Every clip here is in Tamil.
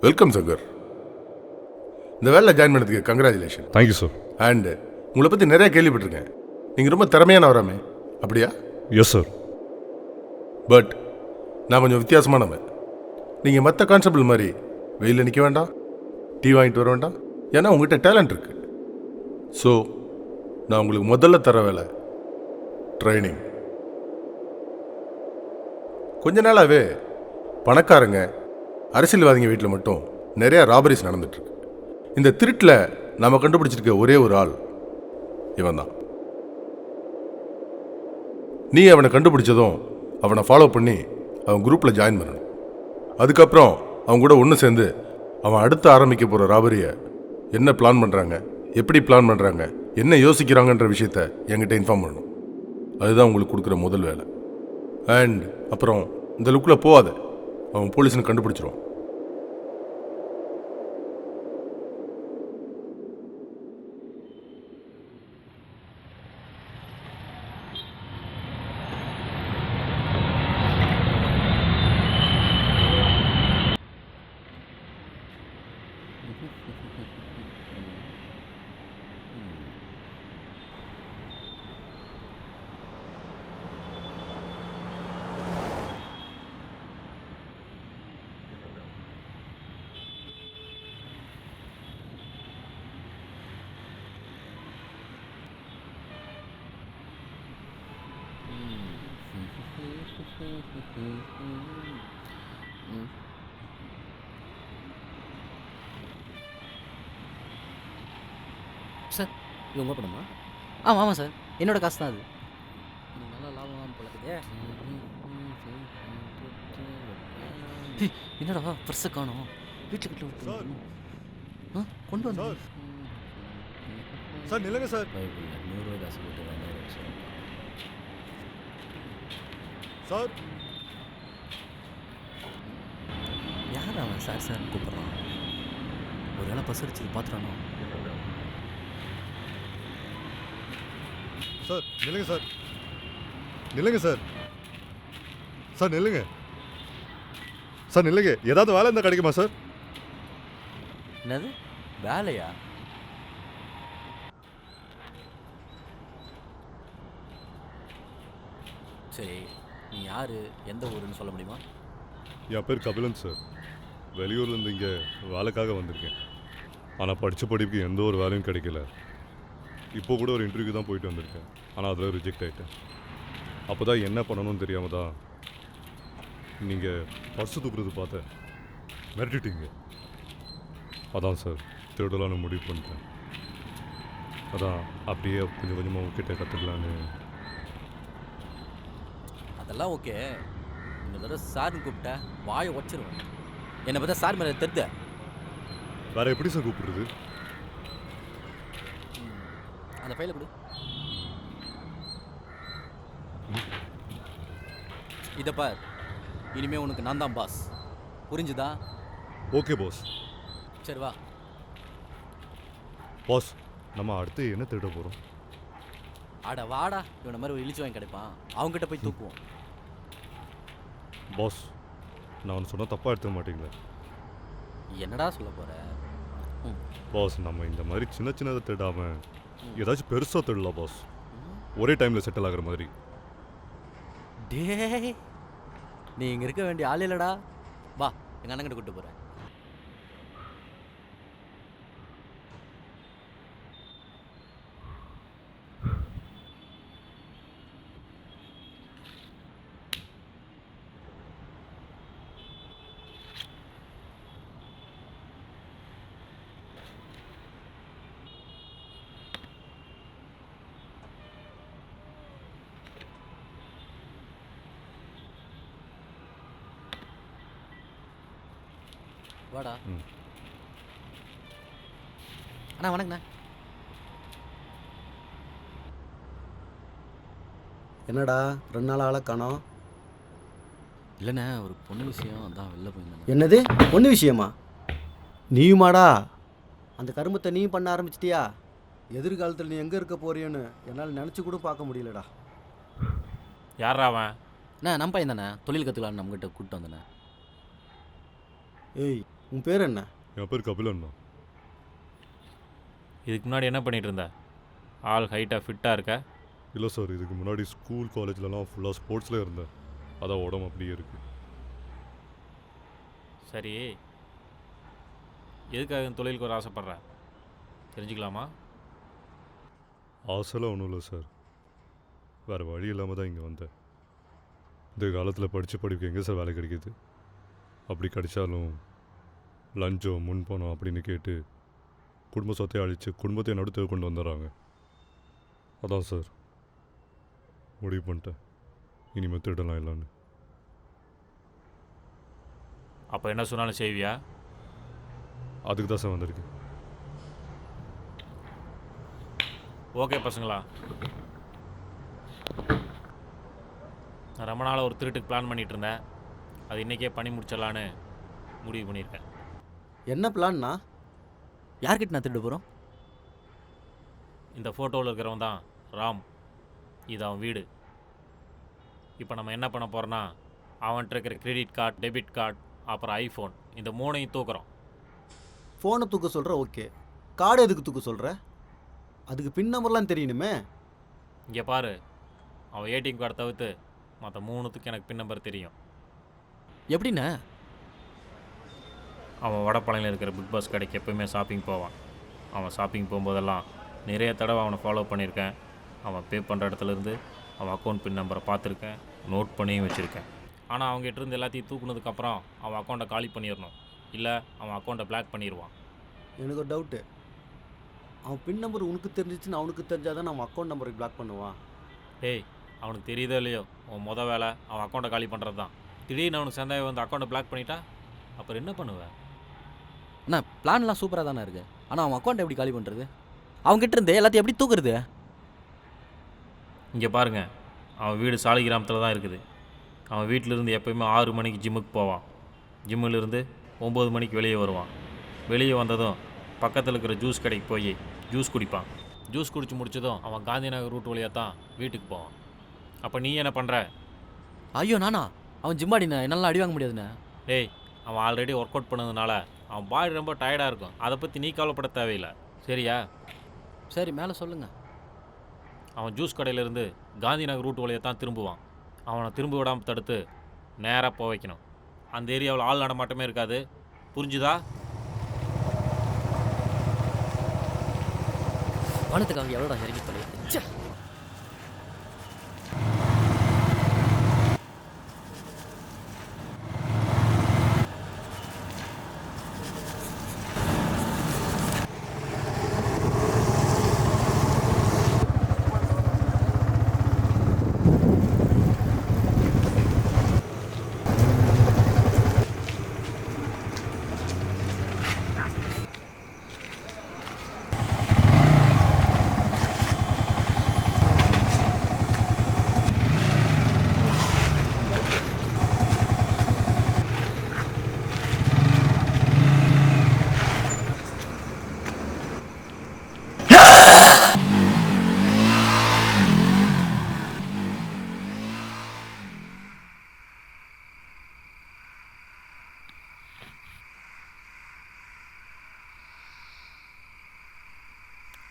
வெல்கம் சங்கர். இந்த வேலையில் ஜாயின் பண்ணதுக்கு கங்க்ராச்சுலேஷன். Thank you sir. அண்டு உங்களை பற்றி நிறையா கேள்விப்பட்டிருக்கேன். நீங்கள் ரொம்ப திறமையானவராமே, அப்படியா? Yes sir. பட் நான் கொஞ்சம் வித்தியாசமானவன். நீங்கள் மற்ற கான்ஸ்டபிள் மாதிரி வெயிலில் நிற்க வேண்டாம், டீ வாங்கிட்டு வர வேண்டாம். ஏன்னா உங்கள்கிட்ட டேலண்ட் இருக்குது. ஸோ நான் உங்களுக்கு முதல்ல தர வேலை ட்ரைனிங். கொஞ்ச நாளாகவே பணக்காரங்க அரசியல்வாதிங்க வீட்டில் மட்டும் நிறையா ராபரிஸ் நடந்துட்டுருக்கு. இந்த திருட்டில் நாம் கண்டுபிடிச்சிருக்க ஒரே ஒரு ஆள் இவன் தான். நீ அவனை கண்டுபிடிச்சதும் அவனை ஃபாலோ பண்ணி அவன் குரூப்பில் ஜாயின் பண்ணணும். அதுக்கப்புறம் அவன் கூட ஒன்று சேர்ந்து அவன் அடுத்து ஆரம்பிக்க போகிற ராபரியை என்ன பிளான் பண்ணுறாங்க, எப்படி பிளான் பண்ணுறாங்க, என்ன யோசிக்கிறாங்கன்ற விஷயத்த என்கிட்ட இன்ஃபார்ம் பண்ணணும். அதுதான் உங்களுக்கு கொடுக்குற முதல் வேலை. அண்ட் அப்புறம் இந்த லுக்கில் போகாத, அவன் போலீஸ்னு கண்டுபிடிச்சிருவான். சார், இது உங்கள் படமா? ஆமாம் சார், என்னோட காசு தான் அது. நல்லா லாபம் போலக்குதே. என்னடா பர்ஸை காணோம், வீட்டுக்கு கொண்டு வந்து சார் நில்லுங்க சார். 100 காசு போட்டு சார் யார் அவன் சார் சார் கூப்பிட்றான்? ஒரு வேளை பஸ் அடிச்சு பார்த்துட்டானோ? சார் நில்லுங்க சார். நில்லுங்க சார். சார் நில்லுங்க. சார் நில்லுங்க. ஏதாவது வேலை இருந்தால் கிடைக்குமா சார்? என்னது வேலையா? சரி, நீ யார், எந்த ஊருன்னு சொல்ல முடியுமா? என் பேர் கபிலன் சார். வெளியூர்லேருந்து இங்கே வேலைக்காக வந்திருக்கேன். ஆனால் படித்த படிப்புக்கு எந்த ஒரு வேலையும் கிடைக்கல. இப்போ கூட ஒரு இன்டர்வியூ தான் போயிட்டு வந்திருக்கேன். ஆனால் அதில் ரிஜெக்ட் ஆகிட்டேன். அப்போ தான் என்ன பண்ணணும்னு தெரியாமல் தான் நீங்கள் பர்ஸு தூக்குறது பார்த்தேன், மிரட்டிட்டீங்க. அதான் சார் திருடலான்னு முடிவு பண்ணிட்டேன். அதான் அப்படியே கொஞ்சம் கொஞ்சமாக உங்ககிட்ட கற்றுக்கலான்னு. அதெல்லாம் ஓகே. இந்த தடவை சார்னு கூப்பிட்டா வாயை வச்சிருவேன். என்னை பார்த்தா சார் மேலே தெரித. வேறு எப்படி சார் கூப்பிடுறது? அந்த ஃபைலை கொடு. இதை பார், இனிமே உனக்கு நான் தான் பாஸ், புரிஞ்சுதா? Okay boss. சரி வா. பாஸ், நம்ம அடுத்து என்ன திருட போகிறோம்? அட வாடா, இவனை மாதிரி ஒரு இழிச்சு வாங்கி கிடைப்பான், அவங்ககிட்ட போய் தூக்குவோம். பாஸ், நான் ஒன்று சொன்னால் தப்பாக எடுத்துக்க மாட்டீங்களா? என்னடா சொல்ல போற? பாஸ், நம்ம இந்த மாதிரி சின்ன சின்னதை திருடாமல் ஏதாச்சும் பெருசாக திருடலாம் பாஸ். ஒரே டைமில் செட்டில் ஆகிற மாதிரி. டேய், நீ இங்கே இருக்க வேண்டிய ஆள் இல்லைடா. வா, எங்கள் அண்ணன் கிட்ட கூப்பிட்டு போகிறேன். வாடா. அண்ணா வணக்கண்ணா. என்னடா 2 நாள் ஆளை காணோம்? இல்லைண்ணே, ஒரு பொண்ணு விஷயம், அதான் வெளில போயிருந்தேன். என்னது பொண்ணு விஷயமா? நீயுமாடா அந்த கருமத்தை நீயும் பண்ண ஆரம்பிச்சிட்டியா? எதிர்காலத்தில் நீ எங்கே இருக்க போறியோன்னு என்னால் நினச்சி கூட பார்க்க முடியலடா. யாரா அவன்? அண்ணா நம்ம பையன் தானே, தொழில் கற்றுக்கலான்னு நம்மகிட்ட கூப்பிட்டு வந்தேண்ணே. ஏய், உன் பேர் என்ன? என் பேர் கபிலன் தான். இதுக்கு முன்னாடி என்ன பண்ணிட்டு இருந்த? ஆள் ஹைட்டாக ஃபிட்டாக இருக்க? இல்லை சார், இதுக்கு முன்னாடி ஸ்கூல் காலேஜ்லலாம் ஃபுல்லாக ஸ்போர்ட்ஸில் இருந்தேன். அதான் உடம்பு அப்படியே இருக்குது. சரி, எதுக்காக இந்த தொழிலுக்கு ஒரு ஆசைப்படுற? தெரிஞ்சுக்கலாமா? ஆசைலாம் ஒன்றும் இல்லை சார், வேறு வழி இல்லாமல் தான் இங்கே வந்தேன். இந்த காலத்தில் படித்த படிப்புக்கு எங்கே சார் வேலை கிடைக்கிது? அப்படி கிடைச்சாலும் லஞ்சம் முன்பணம் அப்படின்னு கேட்டு குடும்ப சொத்தை அழித்து குடும்பத்தை நடுத்தர கொண்டு வந்துடுறாங்க. அதான் சார் முடிவு பண்ணிட்டேன், இனிமேல் திருடலாம் இல்லைன்னு. அப்போ என்ன சொன்னாலும் செய்வியா? அதுக்கு தான் சார் வந்திருக்கு. ஓகே பசங்களா, நான் ரொம்ப நாளாக ஒரு திருட்டுக்கு பிளான் பண்ணிகிட்டு இருந்தேன். அது இன்றைக்கே பண்ணி முடிச்சிடலான்னு முடிவு பண்ணியிருக்கேன். என்ன பிளான்னா? யார்கிட்ட நான் திருட போகிறோம்? இந்த ஃபோட்டோவில் இருக்கிறவன் தான் ராம். இது அவன் வீடு. இப்போ நம்ம என்ன பண்ண போகிறோன்னா, அவன்கிட்ட இருக்கிற கிரெடிட் கார்டு, டெபிட் கார்டு, அப்புறம் ஐஃபோன், இந்த மூணையும் தூக்குறோம். ஃபோனை தூக்க சொல்கிற, ஓகே. கார்டு எதுக்கு தூக்க சொல்கிற? அதுக்கு பின் நம்பர்லாம் தெரியணுமே. இங்கே பாரு, அவன் ஏடிஎம் கார்டை தவிர்த்து மற்ற மூணுத்துக்கு எனக்கு பின் நம்பர் தெரியும். எப்படிண்ணே? அவன் வடப்பழனியில் இருக்கிற பிக் பாஸ் கடைக்கு எப்போயுமே ஷாப்பிங் போவான். அவன் ஷாப்பிங் போகும்போதெல்லாம் நிறைய தடவை அவனை ஃபாலோ பண்ணியிருக்கேன். அவன் பே பண்ணுற இடத்துலேருந்து அவன் அக்கௌண்ட் பின் நம்பரை பார்த்துருக்கேன், நோட் பண்ணியும் வச்சுருக்கேன். ஆனால் அவங்ககிட்ட இருந்து எல்லாத்தையும் தூக்குனதுக்கப்புறம் அவன் அக்கௌண்ட்டை காலி பண்ணிடணும், இல்லை அவன் அக்கௌண்ட்டை பிளாக் பண்ணிடுவான். எனக்கு ஒரு டவுட்டு. அவன் பின் நம்பர் உனக்கு தெரிஞ்சிச்சுன்னு அவனுக்கு தெரிஞ்சாதான் அவன் அக்கௌண்ட் நம்பருக்கு பிளாக் பண்ணுவான். டேய், அவனுக்கு தெரியுதோ இல்லையோ, உன் மொதல் வேலை அவன் அக்கௌண்ட்டை காலி பண்ணுறது தான். திடீர்னு அவனுக்கு சந்தேகம் வந்து அக்கௌண்ட்டை பிளாக் பண்ணிட்டா அப்புறம் என்ன பண்ணுவேன்? அண்ணா, பிளான்லாம் சூப்பராக தானே இருக்குது. ஆனால் அவன் அக்கௌண்ட் எப்படி காலி பண்ணுறது? அவங்ககிட்ட இருந்து எல்லாத்தையும் எப்படி தூக்குறது? இங்கே பாருங்கள், அவன் வீடு சாலிகிராமத்தில் தான் இருக்குது. அவன் வீட்டிலேருந்து எப்போயுமே 6 மணிக்கு ஜிம்முக்கு போவான். ஜிம்மிலிருந்து 9 மணிக்கு வெளியே வருவான். வெளியே வந்ததும் பக்கத்தில் இருக்கிற ஜூஸ் கடைக்கு போய் ஜூஸ் குடிப்பான். ஜூஸ் குடிச்சு முடிச்சதும் அவன் காந்தி நகர் ரூட் வழியாக தான் வீட்டுக்கு போவான். அப்போ நீ என்ன பண்ணுற? ஐயோ நானா? அவன் ஜிம்மாடிண்ணே, என்னால் அடி வாங்க முடியாதுண்ணே. டேய், அவன் ஆல்ரெடி ஒர்க் அவுட் பண்ணதுனால அவன் பாடி ரொம்ப டயர்டாக இருக்கும். அதை பற்றி நீ கவலைப்பட தேவையில்லை, சரியா? சரி, மேலே சொல்லுங்கள். அவன் ஜூஸ் கடையிலேருந்து காந்தி நகர் ரூட் வழியாக தான் திரும்புவான். அவனை திரும்ப விடாமல் தடுத்து நேராக போக வைக்கணும். அந்த ஏரியாவில் ஆள் நடமாட்டமே இருக்காது, புரிஞ்சுதா? பணத்துக்காக எவ்வளோடா இறங்கி தொலை.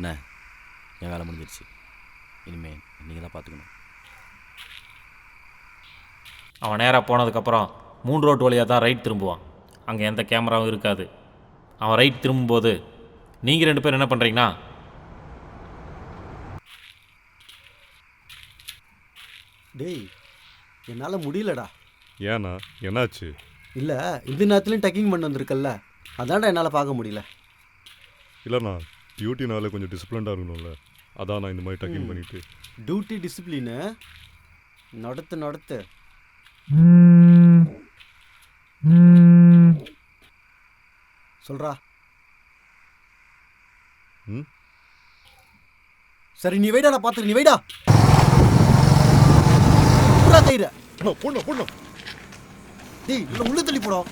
அண்ணா, என் வேலை முடிஞ்சிருச்சு. இனிமேல் நீங்கள் தான் பார்த்துக்கணும். அவன் நேராக போனதுக்கப்புறம் 3 ரோட்டு வழியாக தான் ரைட் திரும்புவான். அங்கே எந்த கேமராவும் இருக்காது. அவன் ரைட் திரும்பும்போது நீங்கள் 2 பேரும் என்ன பண்ணுறீங்கன்னா, டேய், என்னால் முடியலடா. ஏண்ணா, என்னாச்சு? இல்லை, இந்த நேரத்துலையும் டக்கிங் பண்ண வந்திருக்கல்ல, அதான்டா என்னால் பார்க்க முடியல. இல்லைண்ணா, டியூட்டினால கொஞ்சம் டிசிப்ளின்டாக இருக்கணும்ல, அதான் நான் இந்த மாதிரி டக்கிங் பண்ணிட்டு. டியூட்டி டிசிப்ளினு நடத்து. சொல்றா. ம், சரி, நீ வைடா, நான் பார்த்துக்க. நீ வைடா கையிற. போடணும். டேய், இல்லை உள்ள தள்ளி போடும்.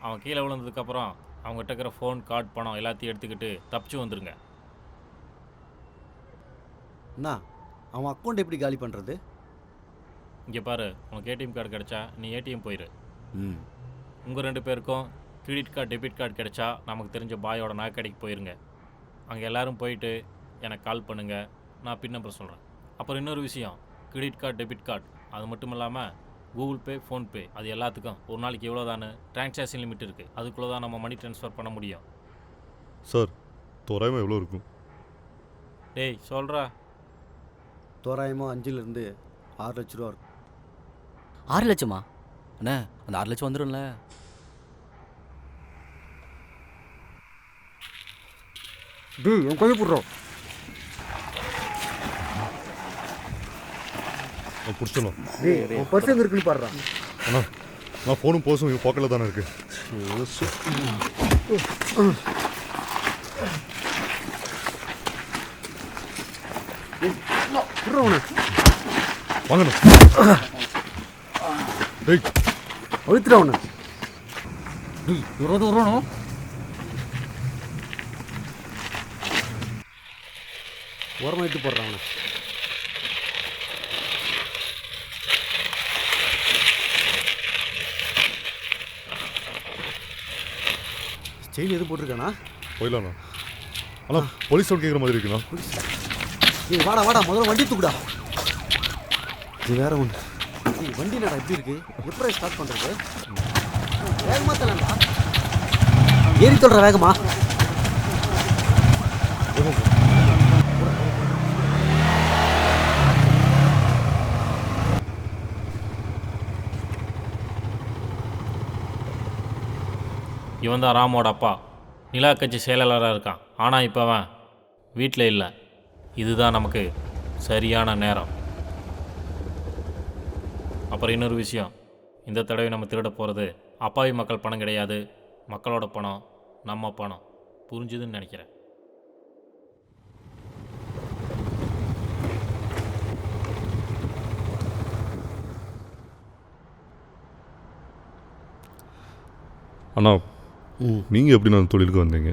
அவன் கீழே விழுந்ததுக்கப்புறம் அவங்ககிட்ட இருக்கிற ஃபோன் கார்டு பணம் எல்லாத்தையும் எடுத்துக்கிட்டு தப்பிச்சு வந்துருங்க. அண்ணா அவன் அக்கௌண்ட் எப்படி காலி பண்ணுறது? இங்கே பாரு, உனக்கு ஏடிஎம் கார்டு கிடைச்சா நீ ஏடிஎம் போயிரு. ம் உங்கள் 2 பேருக்கும் கிரெடிட் கார்டு டெபிட் கார்டு கிடைச்சா நமக்கு தெரிஞ்ச பாயோட நகைக்கடைக்கு போயிருங்க. அங்கே எல்லோரும் போயிட்டு எனக்கு கால் பண்ணுங்கள், நான் பின் நம்பர் சொல்கிறேன். அப்புறம் இன்னொரு விஷயம், கிரெடிட் கார்டு டெபிட் கார்டு அது மட்டும் இல்லாமல் கூகுள் பே, ஃபோன்பே அது எல்லாத்துக்கும் ஒரு நாளைக்கு எவ்வளோ தானே ட்ரான்சாக்ஷன் லிமிட் இருக்குது. அதுக்குள்ளே தான் நம்ம மணி ட்ரான்ஸ்ஃபர் பண்ண முடியும். சார் தோராயமாக எவ்வளோ இருக்கும்? டேய் சொல்கிறா. தோராயமாக 5 to 6 லட்ச ரூபா இருக்கும். 6 லட்சமா? அண்ணே அந்த 6 லட்சம் வந்துடும்ல. டேய் என் கொஞ்சம் போடுறோம். நான் பிடிச்சிடலாம். டேய் உன் பர்ஸ் எங்கே இருக்குன்னு பாடுறான். அண்ணா நான் ஃபோனும் போஸும் என் பாக்கெட்டில் தானே இருக்குது. வாங்கண்ணா. டேய் அழுத்துறா அவனை. டேய் 20 வரணும். ஓரமாக இட்டு போடுறான் அவனை. செயின் எதுவும் போட்டிருக்கானா? போயிடலாண்ணா. ஆனால் போலீஸ் சவுண்ட் கேட்குற மாதிரி இருக்குண்ணா. ஏய் வாடா வாடா, முதல்ல வண்டி தூக்குடா. இது வேற ஒன்று. வண்டி நடா எப்படி இருக்கு? எப்படி ஸ்டார்ட் பண்ணுறது? வேகமாக தரலாம்டா. ஏறி சொல்கிற வேகமா? இவன் தான் ராமோட அப்பா. நிலா கட்சி செயலாளராக இருக்கான். ஆனால் இப்போ அவன் வீட்டில் இல்லை. இதுதான் நமக்கு சரியான நேரம். அப்புறம் இன்னொரு விஷயம், இந்த தடவை நம்ம திருட போகிறது அப்பாவி மக்கள் பணம் கிடையாது, மக்களோட பணம், நம்ம பணம். புரிஞ்சுதுன்னு நினைக்கிறேன். அண்ணா நீங்கள் எப்படி நான் தொழிலுக்கு வந்தீங்க?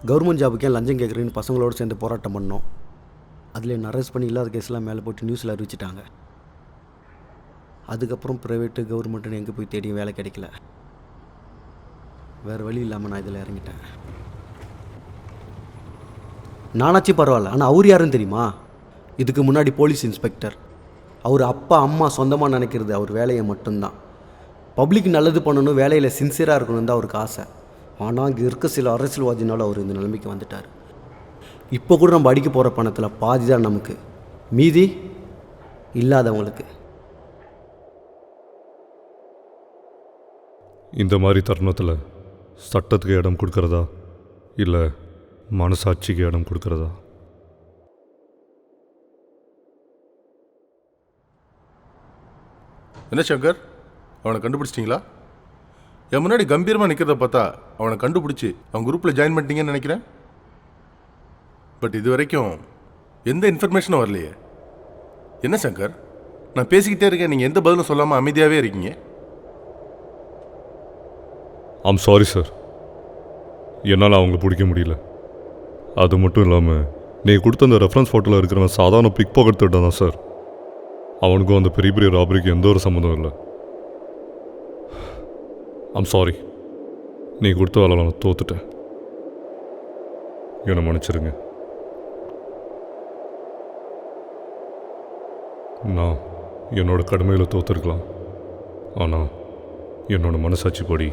கவர்மெண்ட் ஜாபுக்கே லஞ்சம் கேட்குறேன்னு பசங்களோடு சேர்ந்து போராட்டம் பண்ணோம். அதில் என்ன அரெஸ்ட் பண்ணி இல்லாத கேஸ்லாம் மேலே போட்டு நியூஸில் அறிவிச்சிட்டாங்க. அதுக்கப்புறம் ப்ரைவேட்டு கவர்மெண்ட்டுன்னு எங்கே போய் தேடியும் வேலை கிடைக்கல. வேறு வழி இல்லாமல் நான் இதில் இறங்கிட்டேன். நானாச்சும் பரவாயில்ல, ஆனால் அவர் யாருன்னு தெரியுமா? இதுக்கு முன்னாடி போலீஸ் இன்ஸ்பெக்டர். அவர் அப்பா அம்மா சொந்தமாக நினைக்கிறது அவர் வேலையை மட்டும்தான். பப்ளிக் நல்லது பண்ணணும், வேலையில் சின்சியராக இருக்கணும் தான் அவருக்கு ஆசை. ஆனால் இங்கே இருக்க சில அரசியல்வாதினால அவர் இந்த நிலைமைக்கு வந்துட்டார். இப்போ கூட நம்ம அடிக்க போகிற பணத்தில் பாதி தான் நமக்கு, மீதி இல்லாதவங்களுக்கு. இந்த மாதிரி தருணத்தில் சட்டத்துக்கு இடம் கொடுக்கறதா இல்லை மனசாட்சிக்கு இடம் கொடுக்கறதா? என்ன சங்கர், அவனை கண்டுபிடிச்சிட்டிங்களா? என் முன்னாடி கம்பீரமாக நிற்கிறத பார்த்தா அவனை கண்டுபிடிச்சி அவன் குரூப்பில் ஜாயின் பண்ணிட்டீங்கன்னு நினைக்கிறேன். பட் இது வரைக்கும் எந்த இன்ஃபர்மேஷனும் வரலையே. என்ன சங்கர், நான் பேசிக்கிட்டே இருக்கேன், நீங்கள் எந்த பதிலும் சொல்லாமல் அமைதியாகவே இருக்கீங்க. ஐம் சாரி சார், என்னால் அவங்கள பிடிக்க முடியல. அது மட்டும் இல்லாமல் நீங்கள் கொடுத்த அந்த ரெஃபரன்ஸ் ஃபோட்டோவில் இருக்கிறவன் சாதாரண பிக் பாக்கெட் திருடன் தான் சார். அவனுக்கும் அந்த பெரிய பெரிய ராபரிக்கு எந்த ஒரு சம்மந்தம் இல்லை. ஐம் சாரி, நீங்கள் கொடுத்த வேலை நான் தோத்துட்டேன். என்னை மன்னிச்சிருங்க. நான் என்னோட கடமையில் தோற்றுருக்கலாம், ஆனால் என்னோட மனசாட்சி படி